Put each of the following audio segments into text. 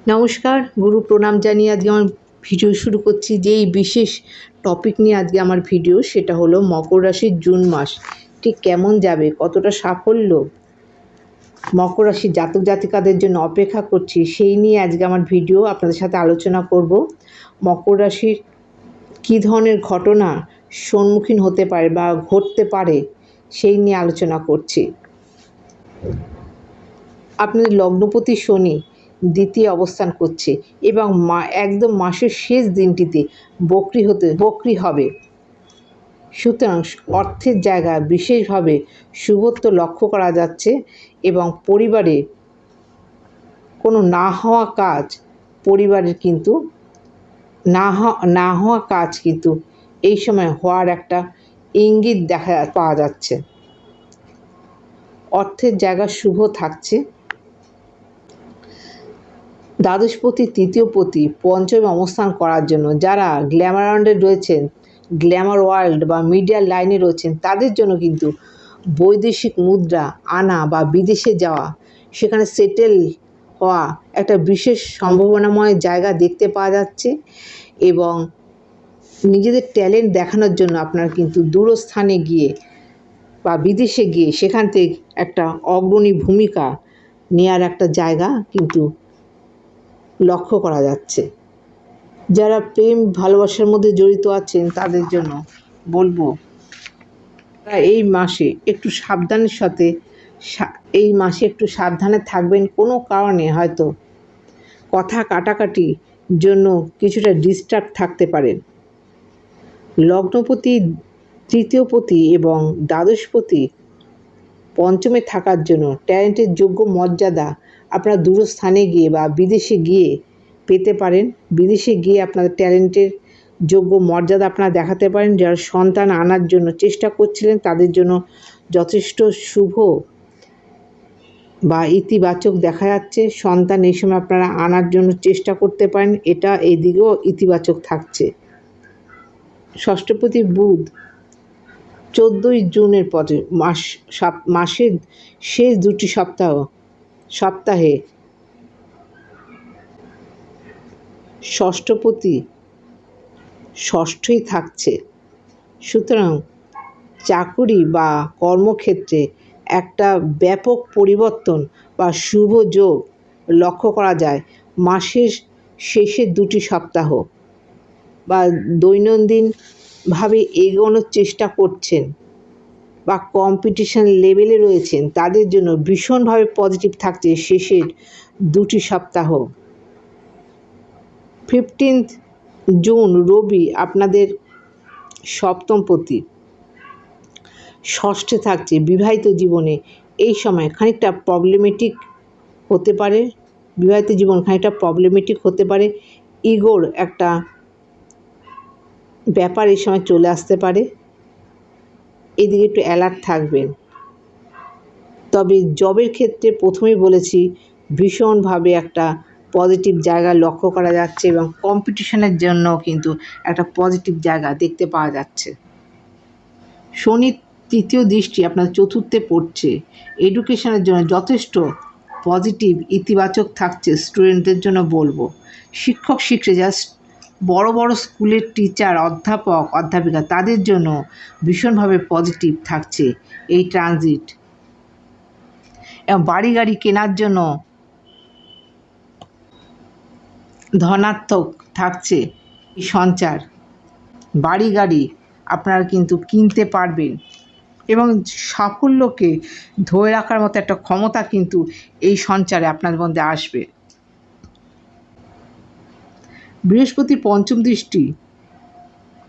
নমস্কার, গুরু প্রণাম জানিয়ে আজকে আমার ভিডিও শুরু করছি। যেই বিশেষ টপিক নিয়ে আজকে আমার ভিডিও, সেটা হলো মকর রাশির জুন মাস ঠিক কেমন যাবে, কতটা সাফল্য মকর রাশির জাতক জাতিকাদের জন্য অপেক্ষা করছি, সেই নিয়ে আজকে আমার ভিডিও আপনাদের সাথে আলোচনা করব। মকর রাশির কী ধরনের ঘটনা সম্মুখীন হতে পারে বা ঘটতে পারে সেই নিয়ে আলোচনা করছি। আপনাদের লগ্নপতি শনি দ্বিতীয় অবস্থান করছে এবং একদম মাসের শেষ দিনটিতে বক্রি হবে। সুতরাং অর্থের জায়গায় বিশেষভাবে শুভত্ব লক্ষ্য করা যাচ্ছে এবং পরিবারে কোনো না হওয়া কাজ কিন্তু এই সময় হওয়ার একটা ইঙ্গিত পাওয়া যাচ্ছে। অর্থের জায়গা শুভ থাকছে। দ্বাদশপতি তৃতীয়পতি পঞ্চমে অবস্থান করার জন্য যারা গ্ল্যামারান্ডে রয়েছেন, গ্ল্যামার ওয়ার্ল্ড বা মিডিয়ার লাইনে রয়েছেন, তাদের জন্য কিন্তু বৈদেশিক মুদ্রা আনা বা বিদেশে যাওয়া, সেখানে সেটেল হওয়া একটা বিশেষ সম্ভাবনাময় জায়গা দেখতে পাওয়া যাচ্ছে। এবং নিজেদের ট্যালেন্ট দেখানোর জন্য আপনারা কিন্তু দূরস্থানে গিয়ে বা বিদেশে গিয়ে সেখান থেকে একটা অগ্রণী ভূমিকা নেওয়ার একটা জায়গা কিন্তু লক্ষ্য করা যাচ্ছে। যারা প্রেম ভালোবাসার মধ্যে জড়িত আছেন তাদের জন্য বলবো, এই মাসে একটু সাবধানে থাকবেন। কোনো কারণে হয়তো কথা কাটাকাটির জন্য কিছুটা ডিস্টার্ব থাকতে পারেন। লগ্নপতি তৃতীয়পতি এবং দ্বাদশপতি পঞ্চমে থাকার জন্য ট্যালেন্টের যোগ্য মর্যাদা আপনারা দূরস্থানে গিয়ে বা বিদেশে গিয়ে পেতে পারেন। বিদেশে গিয়ে আপনাদের ট্যালেন্টের যোগ্য মর্যাদা আপনারা দেখাতে পারেন। যারা সন্তান আনার জন্য চেষ্টা করছিলেন তাদের জন্য যথেষ্ট শুভ বা ইতিবাচক দেখা যাচ্ছে। সন্তান এই সময় আপনারা আনার জন্য চেষ্টা করতে পারেন, এটা এই দিকেও ইতিবাচক থাকছে। ষষ্ঠপতি বুধ 14ই জুনের পরে মাসের শেষ দুটি সপ্তাহে ষষ্ঠপতি ষষ্ঠই থাকছে। সুতরাং চাকুরি বা কর্মক্ষেত্রে একটা ব্যাপক পরিবর্তন বা শুভ যোগ লক্ষ্য করা যায়। মাসের শেষের দুটি সপ্তাহ বা দৈনন্দিনভাবে এগোনোর চেষ্টা করছেন বা কম্পিটিশন লেভেলে রয়েছেন, তাদের জন্য ভীষণভাবে পজিটিভ থাকছে শেষের দুটি সপ্তাহ। 15 জুন রবি আপনাদের সপ্তমপতি ষষ্ঠে থাকছে। বিবাহিত জীবনে এই সময় খানিকটা প্রবলেমেটিক হতে পারে। ইগোর একটা ব্যাপার এই সময় চলে আসতে পারে, এদিকে একটু অ্যালার্ট থাকবেন। তবে জবের ক্ষেত্রে প্রথমেই বলেছি, ভীষণভাবে একটা পজিটিভ জায়গা লক্ষ্য করা যাচ্ছে এবং কম্পিটিশনের জন্য কিন্তু একটা পজিটিভ জায়গা দেখতে পাওয়া যাচ্ছে। শনির তৃতীয় দৃষ্টি আপনার চতুর্থে পড়ছে। এডুকেশনের জন্য যথেষ্ট পজিটিভ ইতিবাচক থাকছে। স্টুডেন্টদের জন্য বলবো, শিক্ষক শিক্ষিকা বড় বড় স্কুলের টিচার, অধ্যাপক অধ্যাপিকা, তাদের জন্য ভীষণভাবে পজিটিভ থাকছে এই ট্রানজিট। এবং বাড়ি গাড়ি কেনার জন্য ধনাত্মক থাকছে এই সঞ্চার। বাড়ি গাড়ি আপনারা কিন্তু কিনতে পারবেন এবং সাফল্যকে ধরে রাখার মতো একটা ক্ষমতা কিন্তু এই সঞ্চারে আপনাদের মধ্যে আসবে। বৃহস্পতি পঞ্চম দৃষ্টি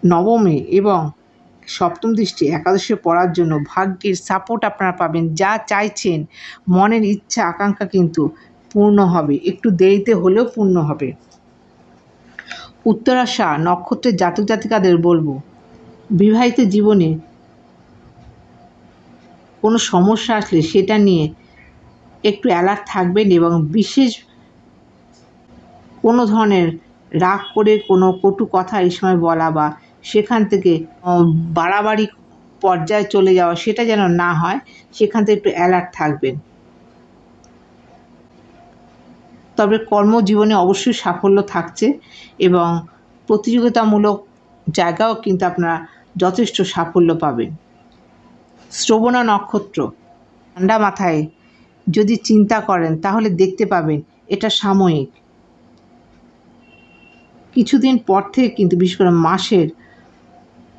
নবমে এবং সপ্তম দৃষ্টি একাদশে পড়ার জন্য ভাগ্যের সাপোর্ট আপনারা পাবেন। যা চাইছেন, মনের ইচ্ছা আকাঙ্ক্ষা কিন্তু পূর্ণ হবে, একটু দেরিতে হলেও পূর্ণ হবে। উত্তরাষাঢ়া নক্ষত্রের জাতক জাতিকাদের বলবো, বিবাহিত জীবনে কোনো সমস্যা আসলে সেটা নিয়ে একটু অ্যালার্ট থাকবেন এবং বিশেষ কোনো ধরনের রাগ করে কোনো কটু কথা এই সময় বলা বা সেখান থেকে বাড়াবাড়ি পর্যায়ে চলে যাওয়া, সেটা যেন না হয়, সেখান থেকে একটু অ্যালার্ট থাকবেন। তবে কর্মজীবনে অবশ্যই সাফল্য থাকছে এবং প্রতিযোগিতামূলক জায়গাও কিন্তু আপনারা যথেষ্ট সাফল্য পাবেন। শ্রবণা নক্ষত্র, ঠান্ডা মাথায় যদি চিন্তা করেন তাহলে দেখতে পাবেন এটা সাময়িক। কিছুদিন পর থেকে কিন্তু বিশেষ করে মাসের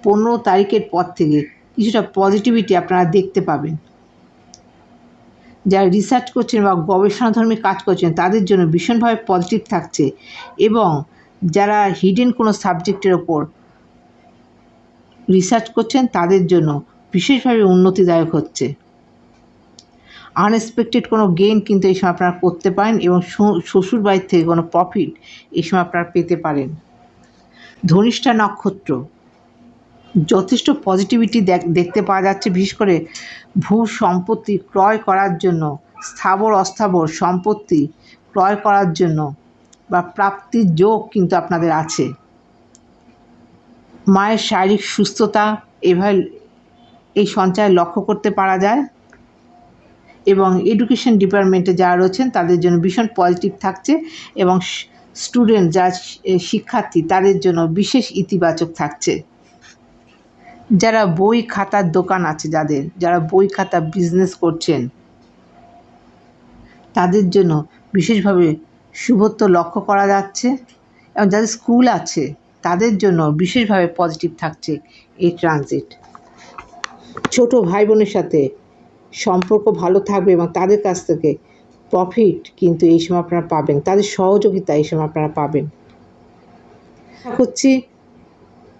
15 তারিখের পর থেকে কিছুটা পজিটিভিটি আপনারা দেখতে পাবেন। যারা রিসার্চ করছেন বা গবেষণাধর্মী কাজ করছেন তাদের জন্য ভীষণভাবে পজিটিভ থাকছে এবং যারা হিডেন কোনো সাবজেক্টের ওপর রিসার্চ করছেন তাদের জন্য বিশেষভাবে উন্নতিদায়ক হচ্ছে। আনএক্সপেক্টেড কোনো গেইন কিন্তু এই সময় আপনারা করতে পারেন এবং শ্বশুর বাড়ির থেকে কোনো প্রফিট এই সময় আপনারা পেতে পারেন। ধনিষ্ঠা নক্ষত্র, যথেষ্ট পজিটিভিটি দেখতে পাওয়া যাচ্ছে, বিশেষ করে ভূ সম্পত্তি ক্রয় করার জন্য, স্থাবর অস্থাবর সম্পত্তি ক্রয় করার জন্য বা প্রাপ্তির যোগ কিন্তু আপনাদের আছে। মায়ের শারীরিক সুস্থতা এভাবে এই সঞ্চয়ে লক্ষ্য করতে পারা যায় এবং এডুকেশন ডিপার্টমেন্টে যারা রয়েছেন তাদের জন্য ভীষণ পজিটিভ থাকছে এবং স্টুডেন্ট যারা শিক্ষার্থী তাদের জন্য বিশেষ ইতিবাচক থাকছে। যারা বই খাতার দোকান আছে, যারা বই খাতা বিজনেস করছেন তাদের জন্য বিশেষভাবে শুভত্ব লক্ষ্য করা যাচ্ছে এবং যাদের স্কুল আছে তাদের জন্য বিশেষভাবে পজিটিভ থাকছে এই ট্রানজিট। ছোট ভাই বোনের সাথে সম্পর্ক ভালো থাকবে এবং তাদের কাছ থেকে প্রফিট কিন্তু এই সময় আপনারা পাবেন, তাদের সহযোগিতা এই সময় আপনারা পাবেন। আশা করছি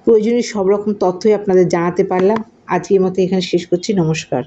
প্রয়োজনীয় সব রকম তথ্যই আপনাদের জানাতে পারলাম। আজকের মতো এখানে শেষ করছি। নমস্কার।